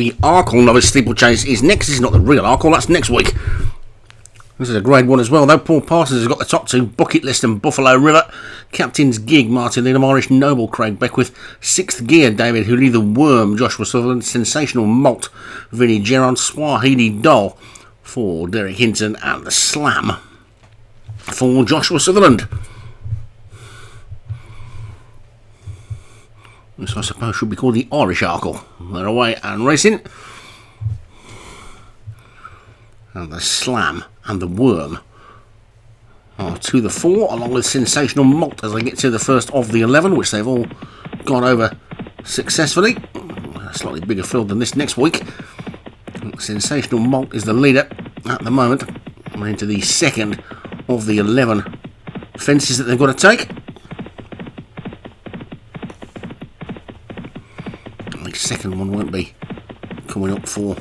The Arkle Novice Steeplechase is next. This is not the real Arkle, that's next week. This is a grade 1 as well, though. Paul Parsons has got the top two, Bucket List and Buffalo River. Captain's Gig, Martin Needham, Irish Noble, Craig Beckwith. Sixth Gear, David Hooley, The Worm, Joshua Sutherland. Sensational Malt, Vinnie Gerard. Swahili Doll for Derek Hinton, and the Slam for Joshua Sutherland. This, I suppose, should be called the Irish Arkle. They're away and racing. And the Slam and the Worm are to the fore, along with Sensational Malt as they get to the first of the 11, which they've all gone over successfully. A slightly bigger field than this next week. Sensational Malt is the leader at the moment. We're into the second of the 11 fences that they've got to take. The second one won't be coming up for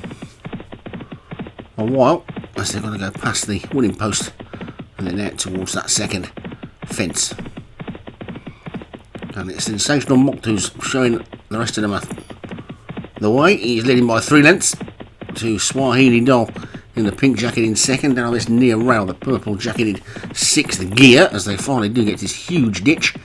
a while, as they're going to go past the winning post and then out towards that second fence. And it's Sensational Malt who's showing the rest of them the way. He's leading by 3 lengths to Swahili Doll in the pink jacket in second. Now this near rail, the purple jacketed 6th Gear, as they finally do get this huge ditch,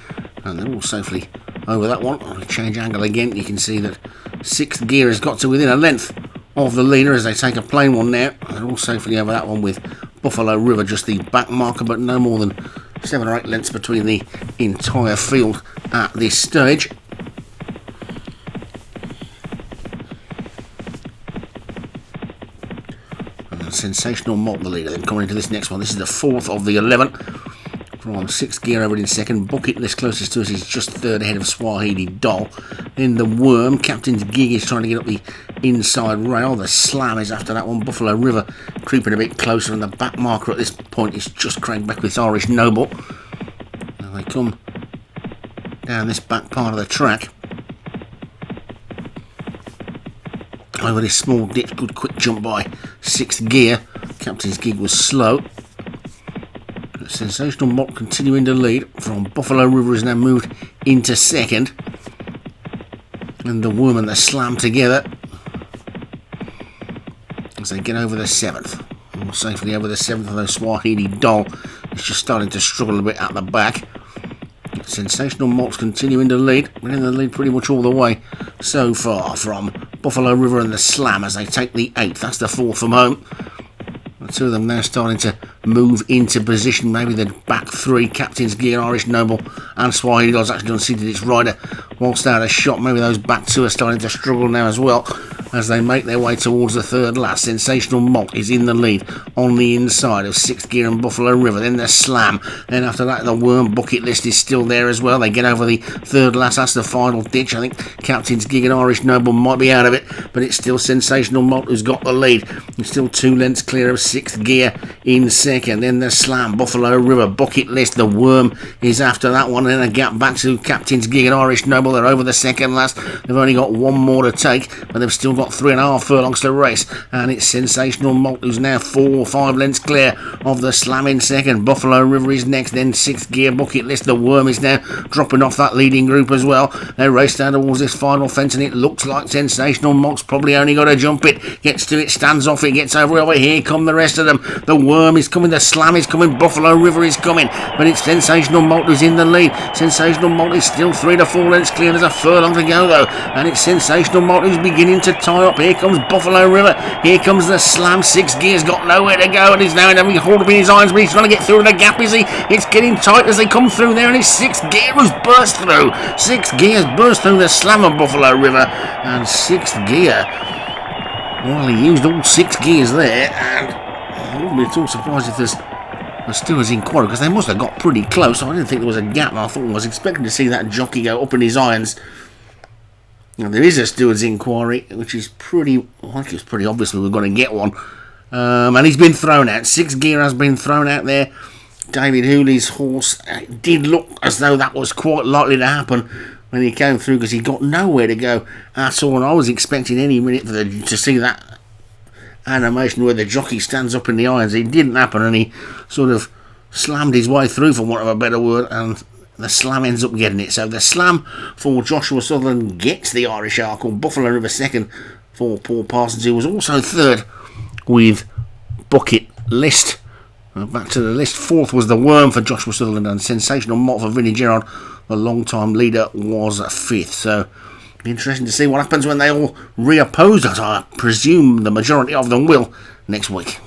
and they're all safely over that one. On a change angle again, you can see that 6th Gear has got to within a length of the leader as they take a plain one now. They're all safely over that one with Buffalo River just the back marker, but no more than 7 or 8 lengths between the entire field at this stage. And Sensational Malt the leader. Then coming into this next one, this is the 4th of the 11. From 6th Gear over in second. Bucket List closest to us is just 3rd ahead of Swahili Doll. Then the Worm. Captain's Gig is trying to get up the inside rail. The Slam is after that one. Buffalo River creeping a bit closer, and the back marker at this point is just Craig Beckwith's Irish Noble. Now they come down this back part of the track over this small ditch. Good quick jump by 6th Gear. Captain's Gig was slow. Sensational Malt continuing to lead. From Buffalo River has now moved into second, and the Worm and the Slam together as they get over the 7th. More safely over the 7th, although Swahili Doll is just starting to struggle a bit at the back. Sensational Malt's continuing to lead. Been in the lead pretty much all the way so far from Buffalo River and the Slam as they take the 8th. That's the 4th from home. The two of them now starting to move into position. Maybe the back 3, Captain's Gear, Irish Noble and Swahili Doll's actually unseated its rider whilst out of shot. Maybe those back 2 are starting to struggle now as well as they make their way towards the 3rd last. Sensational Malt is in the lead on the inside of 6th Gear and Buffalo River. Then the Slam. Then after that, the Worm. Bucket List is still there as well. They get over the 3rd last. That's the final ditch. I think Captain's Gig and Irish Noble might be out of it, but it's still Sensational Malt who's got the lead. It's still 2 lengths clear of 6th Gear in second. Then the Slam, Buffalo River, Bucket List. The Worm is after that one. And then a gap back to Captain's Gig and Irish Noble. They're over the 2nd last. They've only got 1 more to take, but they've still got 3.5 furlongs to race, and it's Sensational Malt who's now 4 or 5 lengths clear of the Slam in second. Buffalo River is next, then 6th Gear, Bucket List. The Worm is now dropping off that leading group as well. They race down towards this final fence, and it looks like Sensational Malt's probably only got to jump it. Gets to it, stands off it, gets over. Here come the rest of them. The Worm is coming, the Slam is coming, Buffalo River is coming, but it's Sensational Malt who's in the lead. Sensational Malt is still 3 to 4 lengths clear. There's a furlong to go though, and it's Sensational Malt who's beginning to tie up. Here comes Buffalo River. Here comes the Slam. 6th Gear's got nowhere to go, and he's now having a hold up in his irons, but he's trying to get through the gap, is he? It's getting tight as they come through there, and it's 6th Gear who's burst through. 6th Gear's burst through the Slam of Buffalo River, and 6th Gear, well, he used all 6 gears there, and I wouldn't be at all surprised if there's a stewards' inquiry, because they must have got pretty close. I didn't think there was a gap. I was expecting to see that jockey go up in his irons. Now, there is a stewards' inquiry, which is pretty, I think it's pretty obvious we were going to get one. And he's been thrown out. 6th Gear has been thrown out there. David Hooley's horse, it did look as though that was quite likely to happen when he came through, because he got nowhere to go at all. And I was expecting any minute to see that animation where the jockey stands up in the irons. It didn't happen, and he sort of slammed his way through, for want of a better word, and the Slam ends up getting it. So the Slam for Joshua Sutherland gets the Irish Arkle. Buffalo River second for Paul Parsons, who was also third with Bucket List. Back to the list. Fourth was the Worm for Joshua Sutherland, and Sensational Mott for Vinnie Gerard, the long-time leader, was fifth. So it'll be interesting to see what happens when they all reoppose us. I presume the majority of them will next week.